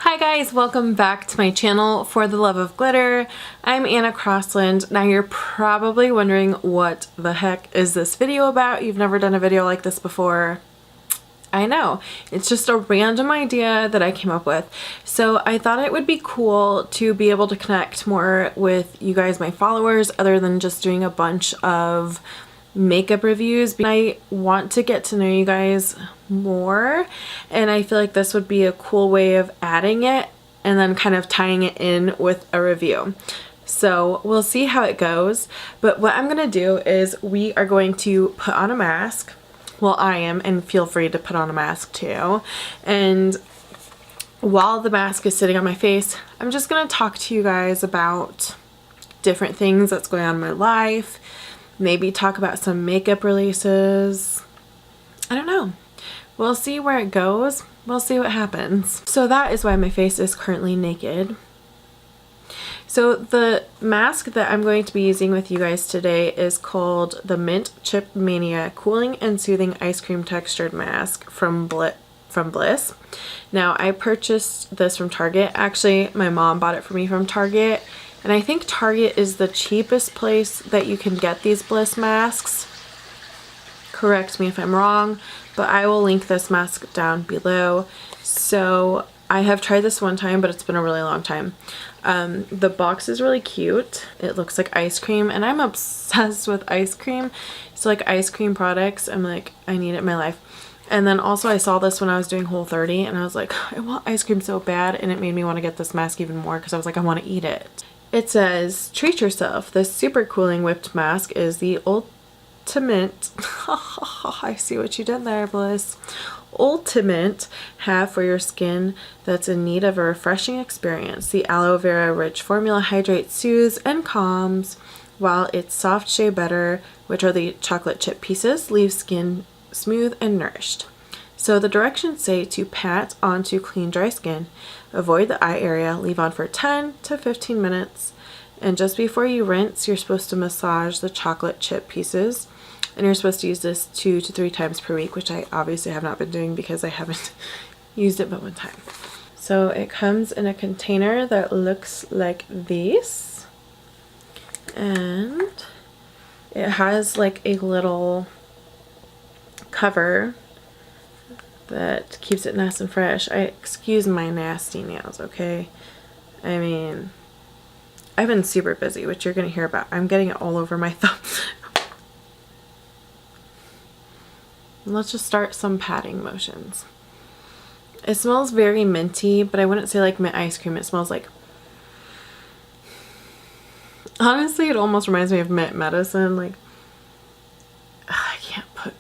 Hi guys, welcome back to my channel For the Love of Glitter. I'm Anna Crossland. Now you're probably wondering what the heck is this video about? You've never done a video like this before. I know, it's just a random idea that I came up with. So I thought it would be cool to be able to connect more with you guys, my followers, other than just doing a bunch of makeup reviews. I want to get to know you guys more, and I feel like this would be a cool way of adding it and then kind of tying it in with a review. So we'll see how it goes, but what I'm gonna do is we are going to put on a mask. Well, I am, and feel free to put on a mask too. And while the mask is sitting on my face, I'm just gonna talk to you guys about different things that's going on in my life, maybe talk about some makeup releases. I don't know. We'll see where it goes. We'll see what happens. So that is why my face is currently naked. So the mask that I'm going to be using with you guys today is called the Mint Chip Mania Cooling and Soothing Ice Cream Textured Mask from Bliss. Now I purchased this from Target. Actually, my mom bought it for me from Target. And I think Target is the cheapest place that you can get these Bliss masks. Correct me if I'm wrong, but I will link this mask down below. So I have tried this one time, but it's been a really long time. The box is really cute. It looks like ice cream, and I'm obsessed with ice cream. So like ice cream products, I'm like, I need it in my life. And then also I saw this when I was doing Whole30, and I was like, I want ice cream so bad, and it made me want to get this mask even more because I was like, I want to eat it. It says, treat yourself. This super cooling whipped mask is the ultimate, I see what you did there, Bliss. Ultimate have for your skin that's in need of a refreshing experience. The aloe vera rich formula hydrates, soothes, and calms, while its soft shea butter, which are the chocolate chip pieces, leaves skin smooth and nourished. So the directions say to pat onto clean dry skin, avoid the eye area, leave on for 10 to 15 minutes, and just before you rinse, you're supposed to massage the chocolate chip pieces, and you're supposed to use this 2 to 3 times per week, which I obviously have not been doing because I haven't used it but one time. So it comes in a container that looks like this, and it has like a little cover that keeps it nice and fresh. Excuse my nasty nails, okay? I mean, I've been super busy, which you're gonna hear about. I'm getting it all over my thumb. Let's just start some patting motions. It smells very minty, but I wouldn't say like mint ice cream. It smells like, honestly, it almost reminds me of mint medicine. Like, I can't put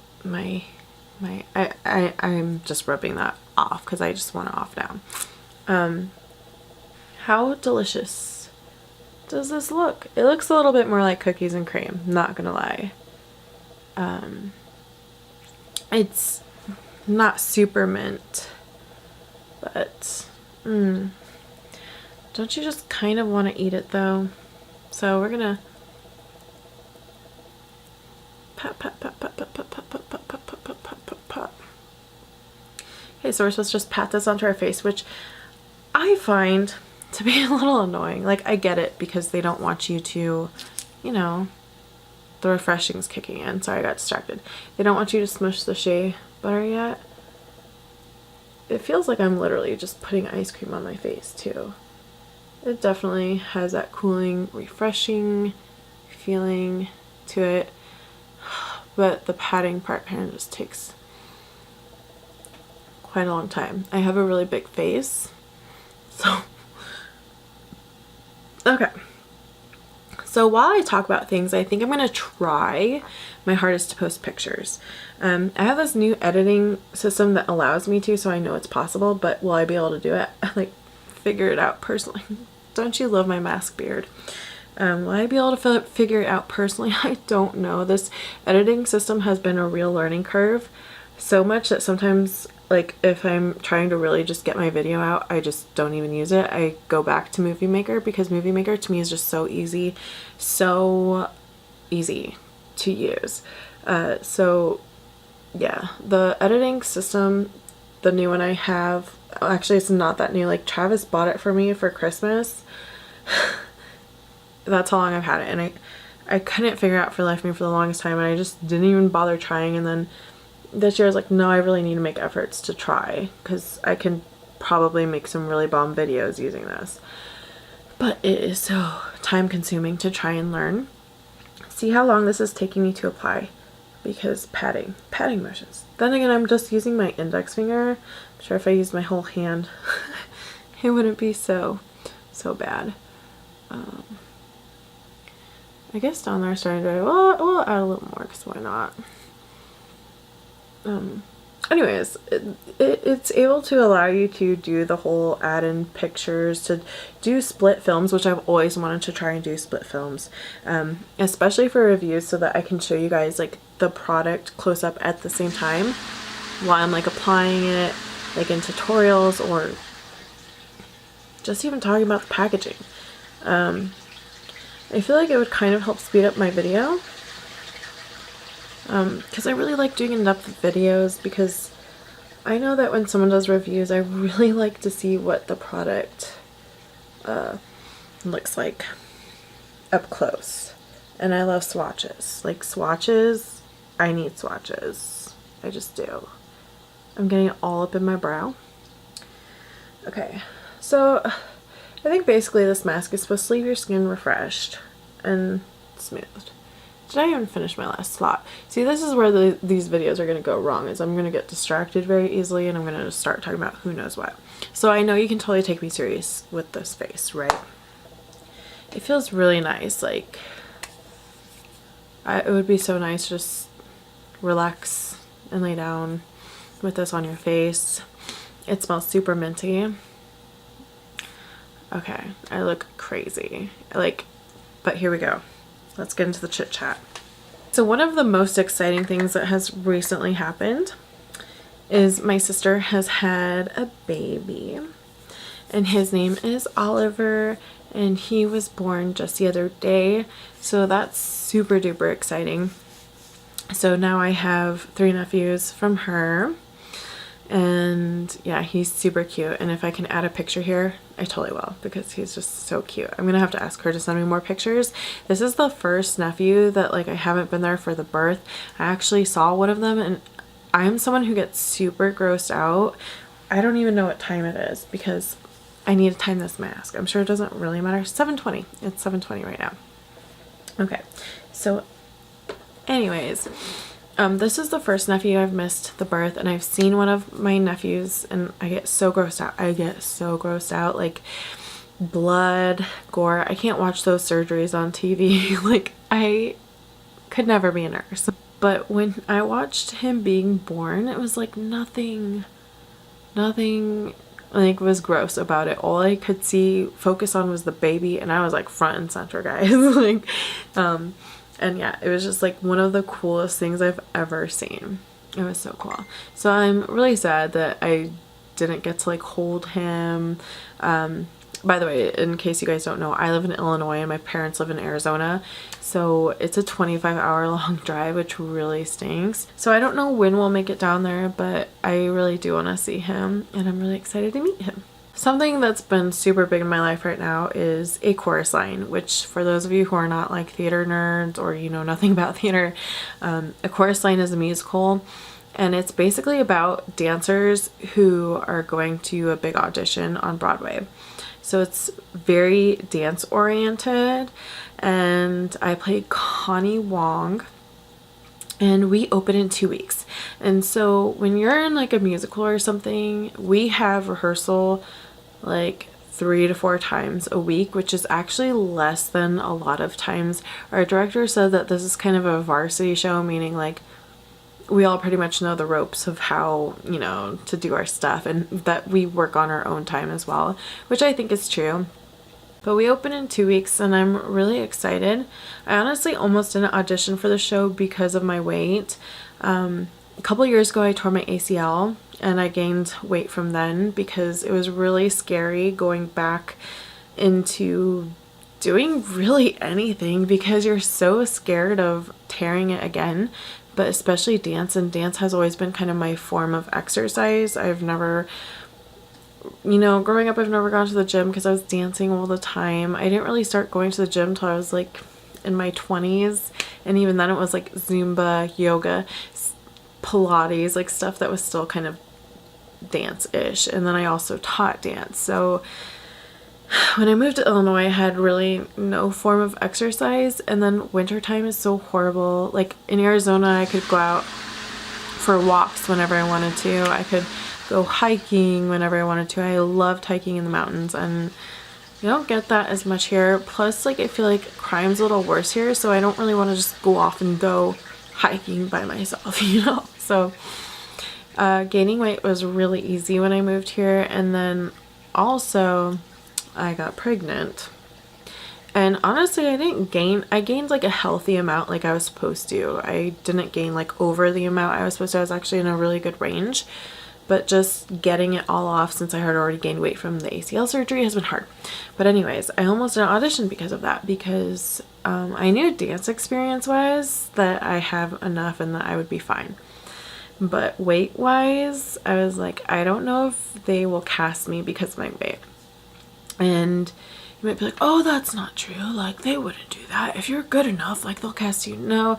I'm just rubbing that off because I just want it off now. How delicious does this look? It looks a little bit more like cookies and cream, not gonna lie. It's not super mint, but don't you just kind of want to eat it though? So we're gonna pat, pat, pat, pat, pat, pat, pat, pat, pat, pat, pat, pat, pat, pat, pat. Okay, so we're supposed to just pat this onto our face, which I find to be a little annoying. Like, I get it because they don't want you to, you know, the refreshing's kicking in. Sorry, I got distracted. They don't want you to smush the shea butter yet. It feels like I'm literally just putting ice cream on my face too. It definitely has that cooling, refreshing feeling to it. But the patting part kind of just takes quite a long time. I have a really big face, so okay. So while I talk about things, I think I'm gonna try my hardest to post pictures. I have this new editing system that allows me to, so I know it's possible, but will I be able to do it? Like, figure it out personally. Don't you love my mask beard? Will I be able to figure it out personally? I don't know. This editing system has been a real learning curve, so much that sometimes, like, if I'm trying to really just get my video out, I just don't even use it. I go back to Movie Maker because Movie Maker to me is just so easy to use. So yeah, the editing system the new one I have, actually it's not that new, like Travis bought it for me for Christmas. That's how long I've had it, and I couldn't figure out for the life of me for the longest time, and I just didn't even bother trying. And then this year I was like, no, I really need to make efforts to try, because I can probably make some really bomb videos using this. But it is so time consuming to try and learn. See how long this is taking me to apply, because patting motions. Then again, I'm just using my index finger. I'm sure if I used my whole hand it wouldn't be so bad. I guess down there starting to, we'll add a little more, because why not? Anyways, it's able to allow you to do the whole add in pictures, to do split films, which I've always wanted to try and do split films, especially for reviews, so that I can show you guys like the product close up at the same time while I'm like applying it, like in tutorials, or just even talking about the packaging. I feel like it would kind of help speed up my video, because I really like doing in-depth videos, because I know that when someone does reviews, I really like to see what the product looks like up close. And I love swatches. Like swatches, I need swatches. I just do. I'm getting it all up in my brow. Okay, so I think basically this mask is supposed to leave your skin refreshed and smoothed. Did I even finish my last slot? See, this is where these videos are going to go wrong, is I'm going to get distracted very easily, and I'm going to just start talking about who knows what. So I know you can totally take me serious with this face, right? It feels really nice. Like, it would be so nice to just relax and lay down with this on your face. It smells super minty. Okay, I look crazy. But here we go. Let's get into the chit chat. So one of the most exciting things that has recently happened is my sister has had a baby, and his name is Oliver, and he was born just the other day. So that's super duper exciting. So now I have 3 nephews from her. And yeah, he's super cute, and if I can add a picture here, I totally will, because he's just so cute. I'm gonna have to ask her to send me more pictures. This is the first nephew that like I haven't been there for the birth. I actually saw one of them, and I'm someone who gets super grossed out. I don't even know what time it is, because I need to time this mask. I'm sure it doesn't really matter. 7:20. It's 7:20 right now. Okay, so anyways, this is the first nephew I've missed the birth, and I've seen one of my nephews, and I get so grossed out. I get so grossed out. Like, blood, gore. I can't watch those surgeries on TV. Like, I could never be a nurse. But when I watched him being born, it was like nothing like was gross about it. All I could focus on was the baby, and I was like front and center, guys. Like, and yeah, it was just like one of the coolest things I've ever seen. It was so cool. So I'm really sad that I didn't get to like hold him. By the way, in case you guys don't know, I live in Illinois and my parents live in Arizona. So it's a 25-hour long drive, which really stinks. So I don't know when we'll make it down there, but I really do want to see him, and I'm really excited to meet him. Something that's been super big in my life right now is a chorus line, which for those of you who are not like theater nerds, or you know nothing about theater, a chorus line is a musical, and it's basically about dancers who are going to a big audition on Broadway. So it's very dance oriented, and I play Connie Wong, and we open in 2 weeks. And so when you're in like a musical or something, we have rehearsal like 3 to 4 times a week, which is actually less than a lot of times. Our director said that this is kind of a varsity show, meaning like we all pretty much know the ropes of how, you know, to do our stuff, and that we work on our own time as well, which I think is true. But we open in 2 weeks, and I'm really excited. I honestly almost didn't audition for the show because of my weight. A couple years ago I tore my ACL, and I gained weight from then, because it was really scary going back into doing really anything, because you're so scared of tearing it again. but especially dance, and dance has always been kind of my form of exercise. I've never, you know, growing up, I've never gone to the gym because I was dancing all the time. I didn't really start going to the gym till I was like in my 20s, and even then it was like Zumba, yoga, Pilates, like stuff that was still kind of dance-ish. And then I also taught dance. So when I moved to Illinois, I had really no form of exercise, and then wintertime is so horrible. Like in Arizona, I could go out for walks whenever I wanted to. I could go hiking whenever I wanted to. I loved hiking in the mountains, and you don't get that as much here. Plus, like, I feel like crime's a little worse here, so I don't really want to just go off and go hiking by myself, you know? So gaining weight was really easy when I moved here, and then also I got pregnant. And honestly, I gained like a healthy amount like I was supposed to. I didn't gain like over the amount I was supposed to. I was actually in a really good range. But just getting it all off, since I had already gained weight from the ACL surgery, has been hard. But anyways, I almost didn't audition because of that, because I knew dance experience wise that I have enough and that I would be fine. But weight wise, I was like, I don't know if they will cast me because of my weight. And you might be like, oh, that's not true. Like, they wouldn't do that. If you're good enough, like, they'll cast you. No.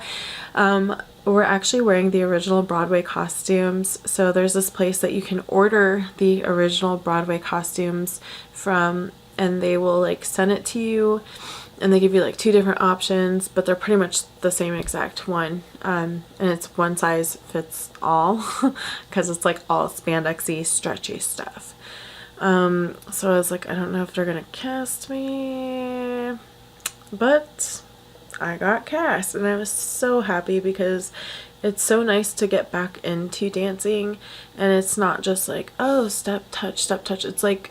We're actually wearing the original Broadway costumes. So there's this place that you can order the original Broadway costumes from, and they will like send it to you, and they give you like 2 different options, but they're pretty much the same exact one. And it's one size fits all because it's like all spandexy, stretchy stuff. So I was like, I don't know if they're gonna cast me, but I got cast, and I was so happy because it's so nice to get back into dancing, and it's not just like, oh, step touch, step touch. It's like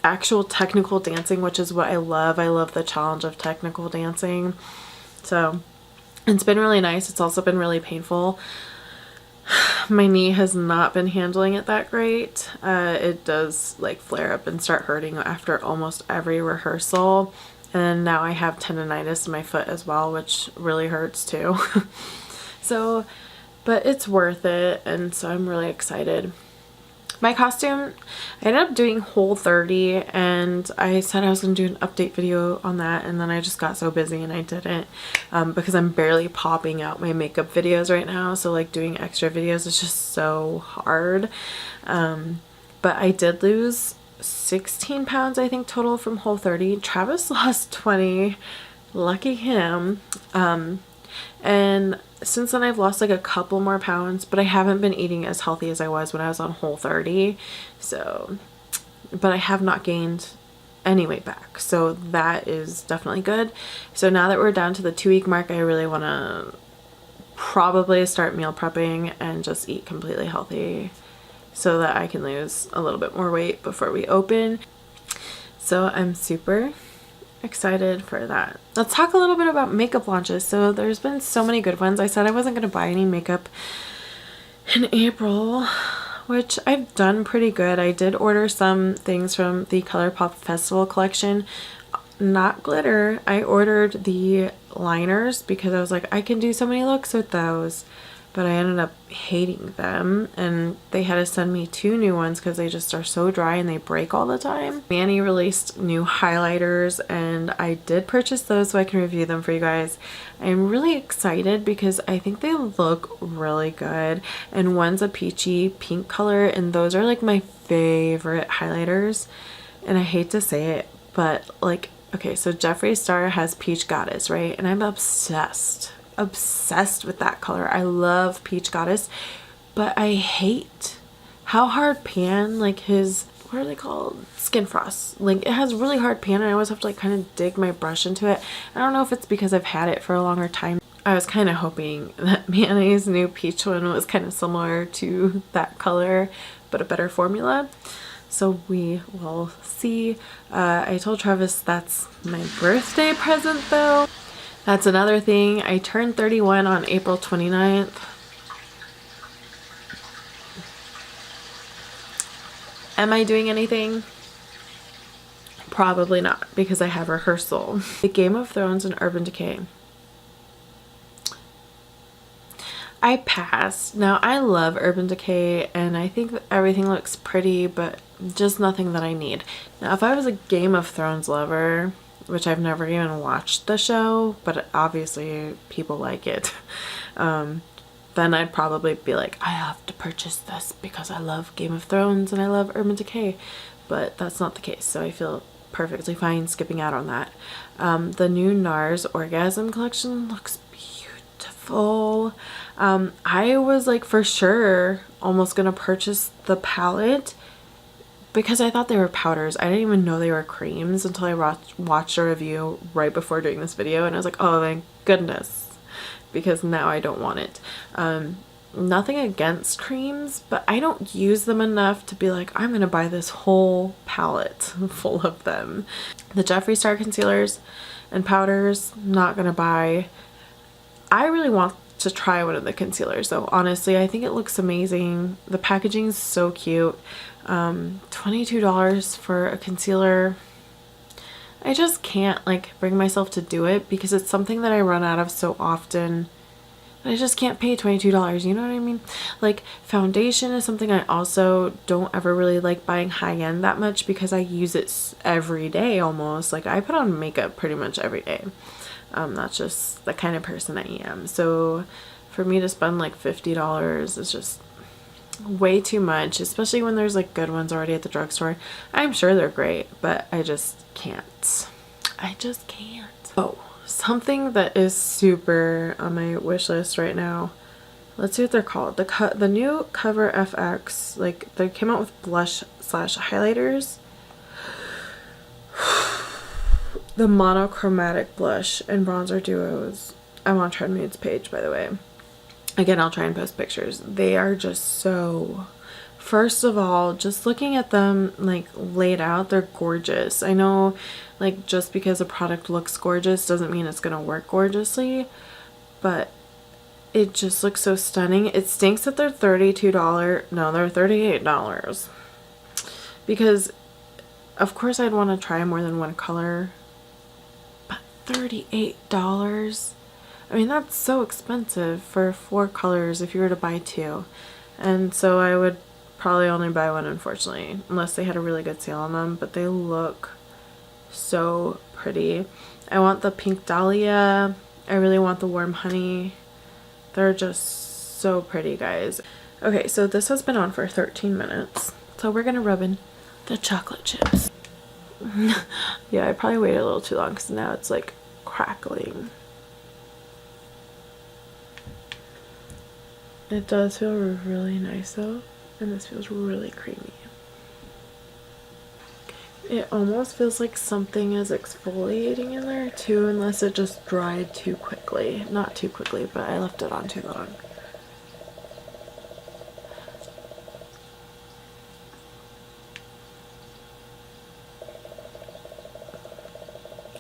actual technical dancing, which is what I love. I love the challenge of technical dancing. So it's been really nice. It's also been really painful. My knee has not been handling it that great. It does like flare up and start hurting after almost every rehearsal. And now I have tendonitis in my foot as well, which really hurts too. So, but it's worth it, and so I'm really excited. My costume, I ended up doing Whole30, and I said I was going to do an update video on that, and then I just got so busy and I didn't, because I'm barely popping out my makeup videos right now, so like doing extra videos is just so hard. But I did lose 16 pounds, I think, total from Whole30. Travis lost 20. Lucky him. And since then I've lost like a couple more pounds, but I haven't been eating as healthy as I was when I was on Whole30. So, but I have not gained any weight back. So that is definitely good. So now that we're down to the 2-week mark, I really want to probably start meal prepping and just eat completely healthy, so that I can lose a little bit more weight before we open. So I'm super excited for that. Let's talk a little bit about makeup launches. So there's been so many good ones. I said I wasn't going to buy any makeup in April, which I've done pretty good. I did order some things from the ColourPop Festival collection. Not glitter. I ordered the liners because I was like, I can do so many looks with those. But I ended up hating them, and they had to send me 2 new ones because they just are so dry and they break all the time. Mania released new highlighters, and I did purchase those so I can review them for you guys. I'm really excited because I think they look really good, and one's a peachy pink color, and those are like my favorite highlighters. And I hate to say it, but like, okay, so Jeffree Star has Peach Goddess, right? And I'm obsessed with that color. I love Peach Goddess, but I hate how hard pan, like his, what are they called? Skin Frost. Like, it has really hard pan, and I always have to like kind of dig my brush into it. I don't know if it's because I've had it for a longer time. I was kind of hoping that Mania's new peach one was kind of similar to that color, but a better formula. So we will see. I told Travis that's my birthday present though. That's another thing. I turned 31 on April 29th. Am I doing anything? Probably not, because I have rehearsal. The Game of Thrones and Urban Decay. I passed. Now I love Urban Decay and I think that everything looks pretty, but just nothing that I need. Now if I was a Game of Thrones lover, which I've never even watched the show, but obviously people like it, then I'd probably be like, I have to purchase this because I love Game of Thrones and I love Urban Decay. But that's not the case, so I feel perfectly fine skipping out on that. The new Nars Orgasm collection looks beautiful. I was like for sure almost gonna purchase the palette because I thought they were powders. I didn't even know they were creams until I watched a review right before doing this video, and I was like, oh thank goodness, because now I don't want it. Nothing against creams, but I don't use them enough to be like, I'm gonna buy this whole palette full of them. The Jeffree Star concealers and powders, not gonna buy. I really want to try one of the concealers though, honestly. I think it looks amazing. The packaging is so cute. $22 for a concealer. I just can't like bring myself to do it because it's something that I run out of so often. I just can't pay $22, you know what I mean? Like foundation is something I also don't ever really like buying high-end that much because I use it every day almost. Like I put on makeup pretty much every day. That's just the kind of person I am. So for me to spend like $50 is just way too much, especially when there's like good ones already at the drugstore. I'm sure they're great, but I just can't. I just can't. Oh, something that is super on my wish list right now. Let's see what they're called. The new Cover FX, like they came out with blush slash highlighters. The monochromatic blush and bronzer duos. I'm on Treadmade's page, by the way. Again, I'll try and post pictures. They are just so... First of all, just looking at them like laid out, they're gorgeous. I know like just because a product looks gorgeous doesn't mean it's gonna work gorgeously, but it just looks so stunning. It stinks that they're $32. No, they're $38. Because of course I'd want to try more than one color, but $38? I mean, that's so expensive for 4 colors if you were to buy 2. And so I would probably only buy one, unfortunately, unless they had a really good sale on them, but they look so pretty. I want the pink dahlia. I really want the warm honey. They're just so pretty, guys. Okay, so this has been on for 13 minutes, so we're gonna rub in the chocolate chips. Yeah, I probably waited a little too long because now it's like crackling. It does feel really nice though, and this feels really creamy. It almost feels like something is exfoliating in there too, unless it just dried too quickly. Not too quickly, but I left it on too long.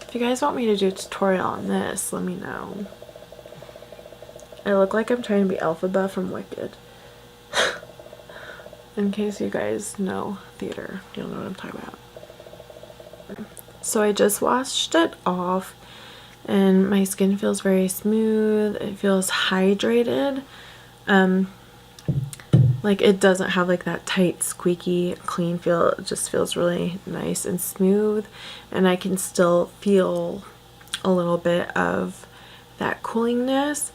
If you guys want me to do a tutorial on this, let me know. I look like I'm trying to be Elphaba from Wicked. In case you guys know theater, you'll know what I'm talking about. So I just washed it off and my skin feels very smooth. It feels hydrated. Like it doesn't have like that tight, squeaky, clean feel. It just feels really nice and smooth, and I can still feel a little bit of that coolingness.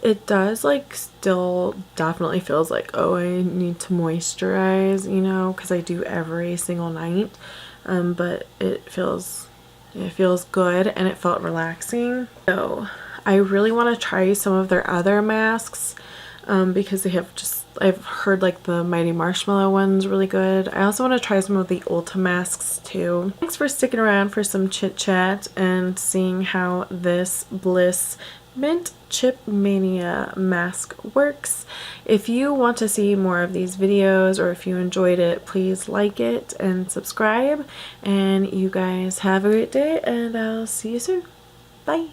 It does like still definitely feels like, oh, I need to moisturize, you know, because I do every single night. But it feels good and it felt relaxing. So I really want to try some of their other masks because they have just, I've heard like the Mighty Marshmallow one's really good. I also want to try some of the Ulta masks too. Thanks for sticking around for some chit chat and seeing how this Bliss Mint Chip Mania mask works. If you want to see more of these videos or if you enjoyed it, please like it and subscribe. And you guys have a great day and I'll see you soon. Bye.